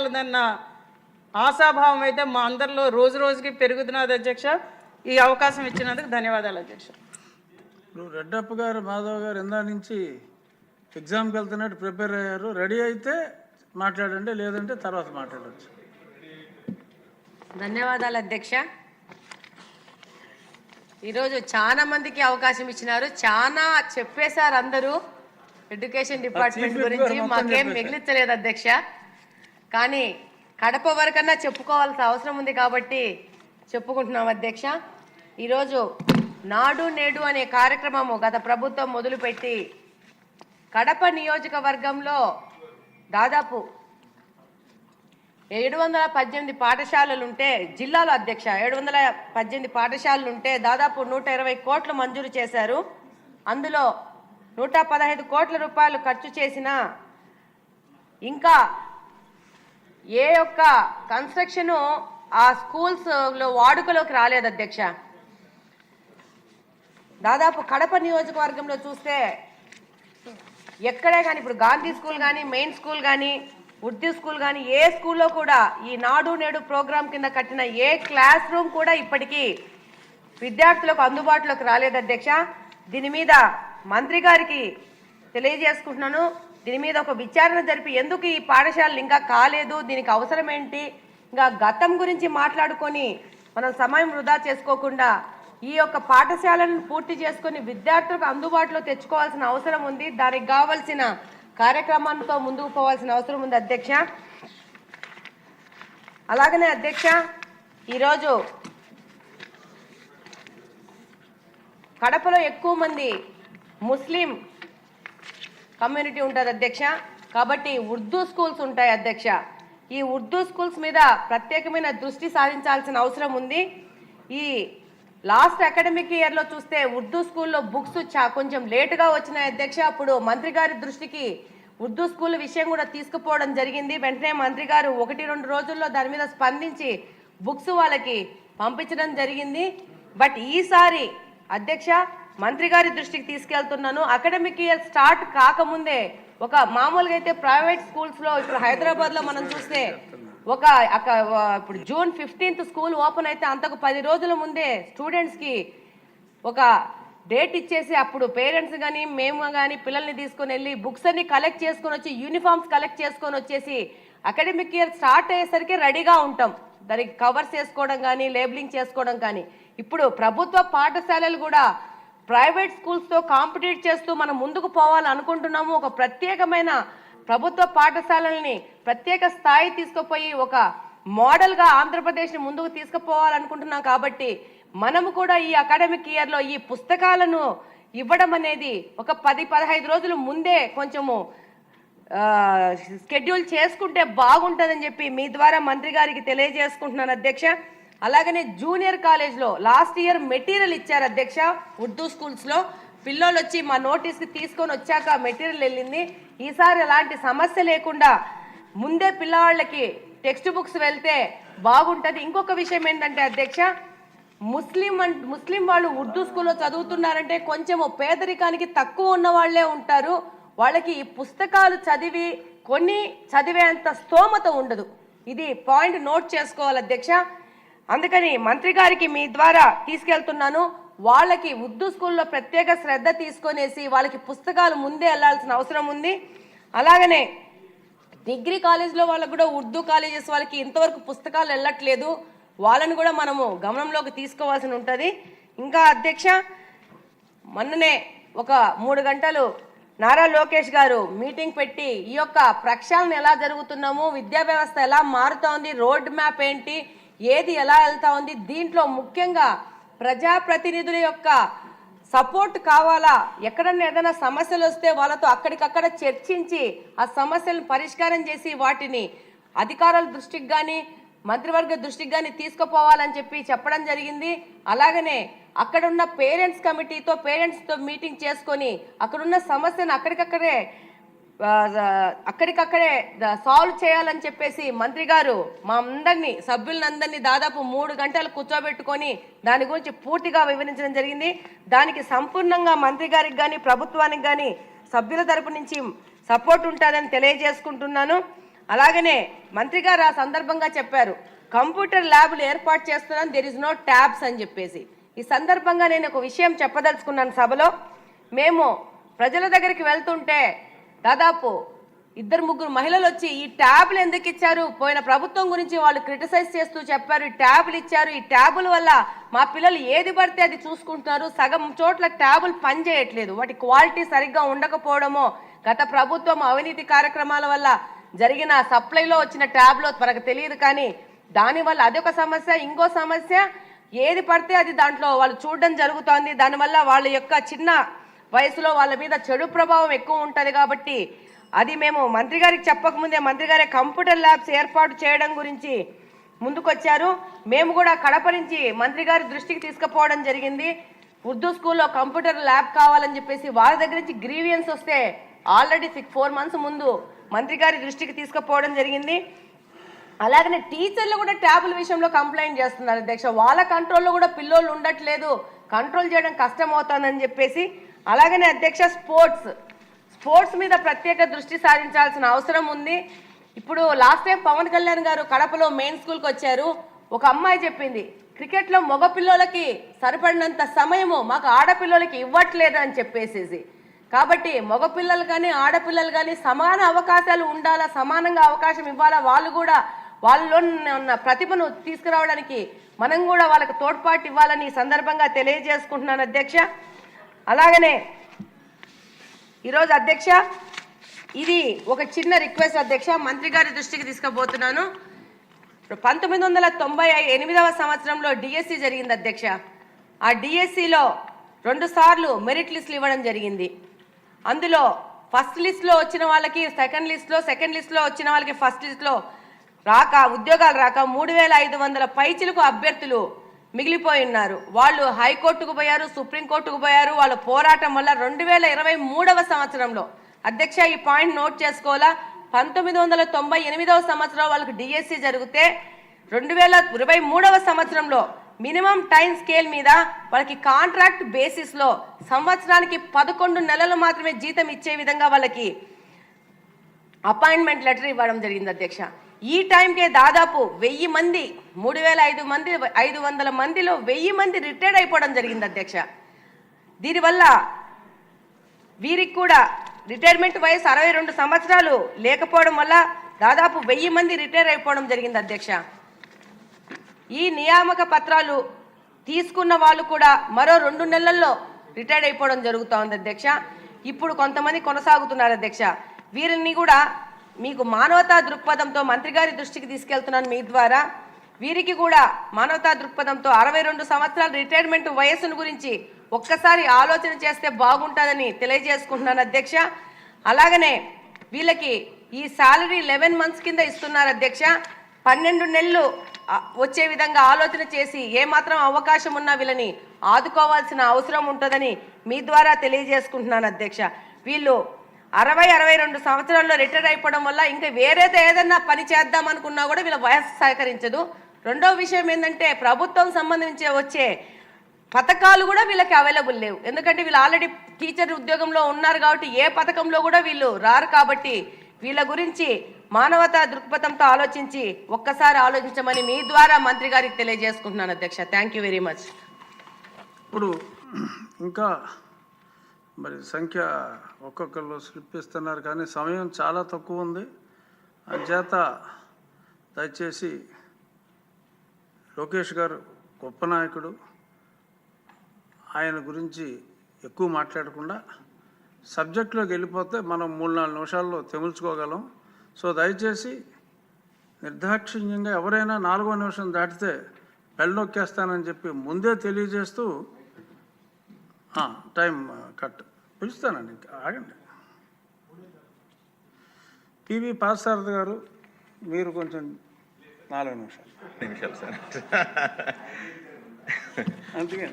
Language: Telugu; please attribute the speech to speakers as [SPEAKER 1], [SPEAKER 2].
[SPEAKER 1] చేయగలదన్న ఆశాభావం అయితే మా అందరిలో రోజు రోజుకి పెరుగుతున్నది అధ్యక్ష. ఈ అవకాశం ఇచ్చినందుకు ధన్యవాదాలు అధ్యక్ష.
[SPEAKER 2] ఇప్పుడు రెడ్డప్ప గారు మాధవ్ గారు ఇందా నుంచి ఎగ్జామ్కి వెళ్తున్నట్టు ప్రిపేర్ అయ్యారు. రెడీ అయితే మాట్లాడండి, లేదంటే తర్వాత మాట్లాడవచ్చు.
[SPEAKER 3] ధన్యవాదాలు అధ్యక్ష. ఈరోజు చాలా మందికి అవకాశం ఇచ్చినారు, చాలా చెప్పేశారు అందరూ ఎడ్యుకేషన్ డిపార్ట్మెంట్ గురించి. మాకేం మిగిలించలేదు అధ్యక్ష, కానీ కడప వరకన్నా చెప్పుకోవాల్సిన అవసరం ఉంది కాబట్టి చెప్పుకుంటున్నాం అధ్యక్ష. ఈరోజు నాడు నేడు అనే కార్యక్రమము గత ప్రభుత్వం మొదలుపెట్టి కడప నియోజకవర్గంలో దాదాపు 718 పాఠశాలలుంటే, జిల్లాలో అధ్యక్ష 718 పాఠశాలలుంటే దాదాపు 120 కోట్లు మంజూరు చేశారు. అందులో 115 కోట్ల రూపాయలు ఖర్చు చేసినా ఇంకా ఏ ఒక్క కన్స్ట్రక్షను ఆ స్కూల్స్లో వాడుకలోకి రాలేదు అధ్యక్ష. దాదాపు కడప నియోజకవర్గంలో చూస్తే ఎక్కడే కానీ ఇప్పుడు గాంధీ స్కూల్ కానీ, మెయిన్ స్కూల్ కానీ, ఉర్దూ స్కూల్ కానీ, ఏ స్కూల్లో కూడా ఈ నాడు నేడు ప్రోగ్రాం కింద కట్టిన ఏ క్లాస్ రూమ్ కూడా ఇప్పటికీ విద్యార్థులకు అందుబాటులోకి రాలేదు అధ్యక్ష. దీని మీద మంత్రి గారికి తెలియజేసుకుంటున్నాను. దీని మీద ఒక విచారణ జరిపి ఎందుకు ఈ పాఠశాలలు ఇంకా కాలేదు, దీనికి అవసరం ఏంటి, ఇంకా గతం గురించి మాట్లాడుకొని మనం సమయం వృధా చేసుకోకుండా ఈ యొక్క పాఠశాలను పూర్తి చేసుకొని విద్యార్థులకు అందుబాటులో తెచ్చుకోవాల్సిన అవసరం ఉంది. దానికి కావాల్సిన కార్యక్రమంతో ముందుకు పోవాల్సిన అవసరం ఉంది అధ్యక్ష. అలాగనే అధ్యక్ష, ఈరోజు కడపలో ఎక్కువ మంది ముస్లిం కమ్యూనిటీ ఉంటుంది అధ్యక్ష, కాబట్టి ఉర్దూ స్కూల్స్ ఉంటాయి అధ్యక్ష. ఈ ఉర్దూ స్కూల్స్ మీద ప్రత్యేకమైన దృష్టి సారించాల్సిన అవసరం ఉంది. ఈ లాస్ట్ అకాడమిక్ ఇయర్లో చూస్తే ఉర్దూ స్కూల్లో బుక్స్ కొంచెం లేటుగా వచ్చినాయి అధ్యక్ష. అప్పుడు మంత్రి గారి దృష్టికి ఉర్దూ స్కూల్ విషయం కూడా తీసుకుపోవడం జరిగింది. వెంటనే మంత్రి గారు 1-2 రోజుల్లో దాని మీద స్పందించి బుక్స్ వాళ్ళకి పంపించడం జరిగింది. బట్ ఈసారి అధ్యక్ష మంత్రి గారి దృష్టికి తీసుకెళ్తున్నాను. అకాడమిక్ ఇయర్ స్టార్ట్ కాకముందే ఒక మామూలుగా అయితే ప్రైవేట్ స్కూల్స్లో ఇప్పుడు హైదరాబాద్లో మనం చూస్తే ఇప్పుడు జూన్ 15th స్కూల్ ఓపెన్ అయితే అంతకు 10 రోజుల ముందే స్టూడెంట్స్కి ఒక డేట్ ఇచ్చేసి అప్పుడు పేరెంట్స్ కానీ మేము కానీ పిల్లల్ని తీసుకొని వెళ్ళి బుక్స్ అన్ని కలెక్ట్ చేసుకొని వచ్చి యూనిఫామ్స్ కలెక్ట్ చేసుకొని వచ్చేసి అకాడమిక్ ఇయర్ స్టార్ట్ అయ్యేసరికి రెడీగా ఉంటాం. దానికి కవర్స్ చేసుకోవడం కానీ, లేబులింగ్ చేసుకోవడం కానీ. ఇప్పుడు ప్రభుత్వ పాఠశాలలు కూడా ప్రైవేట్ స్కూల్స్తో కాంపిటీట్ చేస్తూ మనం ముందుకు పోవాలనుకుంటున్నాము. ఒక ప్రత్యేకమైన ప్రభుత్వ పాఠశాలల్ని ప్రత్యేక స్థాయి తీసుకుపోయి ఒక మోడల్గా ఆంధ్రప్రదేశ్ని ముందుకు తీసుకుపోవాలనుకుంటున్నాం. కాబట్టి మనము కూడా ఈ అకాడమిక్ ఇయర్లో ఈ పుస్తకాలను ఇవ్వడం అనేది ఒక 10-15 రోజుల ముందే కొంచెము షెడ్యూల్ చేసుకుంటే బాగుంటుందని చెప్పి మీ ద్వారా మంత్రి గారికి తెలియజేసుకుంటున్నాను అధ్యక్ష. అలాగనే జూనియర్ కాలేజ్లో లాస్ట్ ఇయర్ మెటీరియల్ ఇచ్చారు అధ్యక్ష. ఉర్దూ స్కూల్స్లో పిల్లలు వచ్చి మా నోటీస్కి తీసుకొని వచ్చాక మెటీరియల్ వెళ్ళింది. ఈసారి అలాంటి సమస్య లేకుండా ముందే పిల్లవాళ్ళకి టెక్స్ట్ బుక్స్ వెళ్తే బాగుంటుంది. ఇంకొక విషయం ఏంటంటే అధ్యక్ష, ముస్లిం వాళ్ళు ఉర్దూ స్కూల్లో చదువుతున్నారంటే కొంచెము పేదరికానికి తక్కువ ఉన్న వాళ్ళే ఉంటారు. వాళ్ళకి ఈ పుస్తకాలు కొన్ని చదివేంత స్తోమత ఉండదు. ఇది పాయింట్ నోట్ చేసుకోవాలి అధ్యక్ష. అందుకని మంత్రి గారికి మీ ద్వారా తీసుకెళ్తున్నాను. వాళ్ళకి ఉర్దూ స్కూల్లో ప్రత్యేక శ్రద్ధ తీసుకొనేసి వాళ్ళకి పుస్తకాలు ముందే వెళ్ళాల్సిన అవసరం ఉంది. అలాగనే డిగ్రీ కాలేజ్లో వాళ్ళకు కూడా ఉర్దూ కాలేజెస్ వాళ్ళకి ఇంతవరకు పుస్తకాలు వెళ్ళట్లేదు. వాళ్ళని కూడా మనము గమనంలోకి తీసుకోవాల్సి ఉంటుంది. ఇంకా అధ్యక్ష, మొన్ననే ఒక 3 గంటలు నారా లోకేష్ గారు మీటింగ్ పెట్టి ఈ యొక్క ప్రక్షాళన ఎలా జరుగుతున్నాము, విద్యా వ్యవస్థ ఎలా మారుతోంది, రోడ్ మ్యాప్ ఏంటి, ఏది ఎలా వెళ్తా ఉంది, దీంట్లో ముఖ్యంగా ప్రజాప్రతినిధుల యొక్క సపోర్ట్ కావాలా, ఎక్కడన్నా ఏదైనా సమస్యలు వస్తే వాళ్ళతో అక్కడికక్కడ చర్చించి ఆ సమస్యలను పరిష్కారం చేసి వాటిని అధికారుల దృష్టికి కానీ మంత్రివర్గ దృష్టికి కానీ తీసుకుపోవాలని చెప్పి చెప్పడం జరిగింది. అలాగనే అక్కడున్న పేరెంట్స్తో మీటింగ్ చేసుకొని అక్కడున్న సమస్యను అక్కడికక్కడే సాల్వ్ చేయాలని చెప్పేసి మంత్రి గారు మా సభ్యులందరినీ దాదాపు 3 గంటలు కూర్చోబెట్టుకొని దాని గురించి పూర్తిగా వివరించడం జరిగింది. దానికి సంపూర్ణంగా మంత్రి గారికి కానీ ప్రభుత్వానికి కానీ సభ్యుల తరపు నుంచి సపోర్ట్ ఉంటుందని తెలియజేసుకుంటున్నాను. అలాగనే మంత్రి గారు ఆ సందర్భంగా చెప్పారు, కంప్యూటర్ ల్యాబ్లు ఏర్పాటు చేస్తున్నాను, దెర్ ఇస్ నో ట్యాబ్స్ అని చెప్పేసి. ఈ సందర్భంగా నేను ఒక విషయం చెప్పదలుచుకున్నాను సభలో. మేము ప్రజల దగ్గరికి వెళ్తుంటే దాదాపు 2-3 మహిళలు వచ్చి ఈ ట్యాబ్లు ఎందుకు ఇచ్చారు, పోయిన ప్రభుత్వం గురించి వాళ్ళు క్రిటిసైజ్ చేస్తూ చెప్పారు, ఈ ట్యాబ్లు ఇచ్చారు, ఈ ట్యాబుల వల్ల మా పిల్లలు ఏది పడితే అది చూసుకుంటున్నారు, సగం చోట్ల ట్యాబులు పనిచేయట్లేదు, వాటి క్వాలిటీ సరిగ్గా ఉండకపోవడమో, గత ప్రభుత్వం అవినీతి కార్యక్రమాల వల్ల జరిగిన సప్లైలో వచ్చిన ట్యాబ్లో మనకు తెలియదు, కానీ దానివల్ల అదొక సమస్య. ఇంకో సమస్య, ఏది పడితే అది దాంట్లో వాళ్ళు చూడడం జరుగుతోంది, దానివల్ల వాళ్ళ యొక్క చిన్న వయసులో వాళ్ళ మీద చెడు ప్రభావం ఎక్కువ ఉంటుంది. కాబట్టి అది మేము మంత్రి గారికి చెప్పకముందే మంత్రి గారే కంప్యూటర్ ల్యాబ్స్ ఏర్పాటు చేయడం గురించి ముందుకొచ్చారు. మేము కూడా కడప నుంచి మంత్రి గారి దృష్టికి తీసుకుపోవడం జరిగింది. ఉర్దూ స్కూల్లో కంప్యూటర్ ల్యాబ్ కావాలని చెప్పేసి వారి దగ్గర నుంచి గ్రీవియన్స్ వస్తే ఆల్రెడీ 4 మంత్స్ ముందు మంత్రి గారి దృష్టికి తీసుకుపోవడం జరిగింది. అలాగనే టీచర్లు కూడా ట్యాబుల విషయంలో కంప్లైంట్ చేస్తున్నారు అధ్యక్ష. వాళ్ళ కంట్రోల్లో కూడా పిల్లోళ్ళు ఉండట్లేదు, కంట్రోల్ చేయడం కష్టం అవుతుందని చెప్పేసి. అలాగనే అధ్యక్ష, స్పోర్ట్స్ మీద ప్రత్యేక దృష్టి సారించాల్సిన అవసరం ఉంది. ఇప్పుడు లాస్ట్ టైం పవన్ కళ్యాణ్ గారు కడపలో మెయిన్ స్కూల్కి వచ్చారు. ఒక అమ్మాయి చెప్పింది, క్రికెట్లో మగ పిల్లలకి సరిపడినంత సమయము మాకు ఆడపిల్లలకి ఇవ్వట్లేదు అని చెప్పేసేసి. కాబట్టి మగపిల్లలు కానీ ఆడపిల్లలు కానీ సమాన అవకాశాలు ఉండాలా, సమానంగా అవకాశం ఇవ్వాలా, వాళ్ళు కూడా వాళ్ళలో ఉన్న ప్రతిభను తీసుకురావడానికి మనం కూడా వాళ్ళకి తోడ్పాటు ఇవ్వాలని ఈ సందర్భంగా తెలియజేసుకుంటున్నాను అధ్యక్ష. అలాగనే ఈరోజు అధ్యక్ష, ఇది ఒక చిన్న రిక్వెస్ట్ అధ్యక్ష, మంత్రి గారి దృష్టికి తీసుకుపోతున్నాను. 1998వ సంవత్సరంలో డిఎస్సి జరిగింది అధ్యక్ష. ఆ డిఎస్సిలో 2 సార్లు మెరిట్ లిస్టులు ఇవ్వడం జరిగింది. అందులో ఫస్ట్ లిస్ట్లో వచ్చిన వాళ్ళకి సెకండ్ లిస్ట్లో వచ్చిన వాళ్ళకి ఫస్ట్ లిస్ట్లో ఉద్యోగాలు రాక 3500 పైచిలకు అభ్యర్థులు మిగిలిపోయి ఉన్నారు. వాళ్ళు హైకోర్టుకు పోయారు, సుప్రీంకోర్టుకు పోయారు. వాళ్ళ పోరాటం వల్ల 2023వ సంవత్సరంలో అధ్యక్ష, ఈ పాయింట్ నోట్ చేసుకోవాలా, 1998వ సంవత్సరంలో వాళ్ళకి డిఎస్సి జరిగితే 2023వ సంవత్సరంలో మినిమం టైం స్కేల్ మీద వాళ్ళకి కాంట్రాక్ట్ బేసిస్లో సంవత్సరానికి 11 నెలలు మాత్రమే జీతం ఇచ్చే విధంగా వాళ్ళకి అపాయింట్మెంట్ లెటర్ ఇవ్వడం జరిగింది అధ్యక్ష. ఈ టైంకే దాదాపు 1000 మంది 3500 మందిలో 1000 మంది రిటైర్డ్ అయిపోవడం జరిగింది అధ్యక్ష. దీనివల్ల వీరికి కూడా రిటైర్మెంట్ వయసు 62 సంవత్సరాలు లేకపోవడం వల్ల దాదాపు 1000 మంది రిటైర్ అయిపోవడం జరిగింది అధ్యక్ష. ఈ నియామక పత్రాలు తీసుకున్న వాళ్ళు కూడా మరో 2 నెలల్లో రిటైర్డ్ అయిపోవడం జరుగుతూ ఉంది అధ్యక్ష. ఇప్పుడు కొంతమంది కొనసాగుతున్నారు అధ్యక్ష. వీరిని కూడా మీకు మానవతా దృక్పథంతో మంత్రి గారి దృష్టికి తీసుకెళ్తున్నాను మీ ద్వారా. వీరికి కూడా మానవతా దృక్పథంతో 62 సంవత్సరాల రిటైర్మెంట్ వయస్సును గురించి ఒక్కసారి ఆలోచన చేస్తే బాగుంటుందని తెలియజేసుకుంటున్నాను అధ్యక్ష. అలాగనే వీళ్ళకి ఈ సాలరీ 11 మంత్స్ కింద ఇస్తున్నారు అధ్యక్ష. 12 నెలలు వచ్చే విధంగా ఆలోచన చేసి ఏమాత్రం అవకాశం ఉన్నా వీళ్ళని ఆదుకోవాల్సిన అవసరం ఉంటుందని మీ ద్వారా తెలియజేసుకుంటున్నాను అధ్యక్ష. వీళ్ళు 60-62 సంవత్సరాల్లో రిటైర్ అయిపోవడం వల్ల ఇంకా వేరేదో ఏదన్నా పని చేద్దాం అనుకున్నా కూడా వీళ్ళ వయసు సహకరించదు. రెండో విషయం ఏంటంటే ప్రభుత్వం సంబంధించి వచ్చే పథకాలు కూడా వీళ్ళకి అవైలబుల్ లేవు. ఎందుకంటే వీళ్ళు ఆల్రెడీ టీచర్ ఉద్యోగంలో ఉన్నారు కాబట్టి ఏ పథకంలో కూడా వీళ్ళు రారు. కాబట్టి వీళ్ళ గురించి మానవతా దృక్పథంతో ఆలోచించి ఒక్కసారి ఆలోచించమని మీ ద్వారా మంత్రి గారికి తెలియజేసుకుంటున్నాను అధ్యక్ష. Thank you very much.
[SPEAKER 2] ఇప్పుడు ఇంకా మరి సంఖ్య ఒక్కొక్కరు స్లిప్ ఇస్తున్నారు కానీ సమయం చాలా తక్కువ ఉంది. అంచేత దయచేసి లోకేష్ గారు గొప్ప నాయకుడు, ఆయన గురించి ఎక్కువ మాట్లాడకుండా సబ్జెక్టులోకి వెళ్ళిపోతే మనం 3-4 నిమిషాల్లో తెముల్చుకోగలం. సో దయచేసి నిర్దాక్షిణ్యంగా ఎవరైనా 4వ నిమిషం దాటితే బెల్ నొక్కేస్తానని చెప్పి ముందే తెలియజేస్తూ టైం కట్ పిలుస్తానండి. ఇంకా ఆగండి. పివి పార్థసారథి గారు, మీరు కొంచెం 4 నిమిషాలు
[SPEAKER 4] సార్
[SPEAKER 2] అందుకని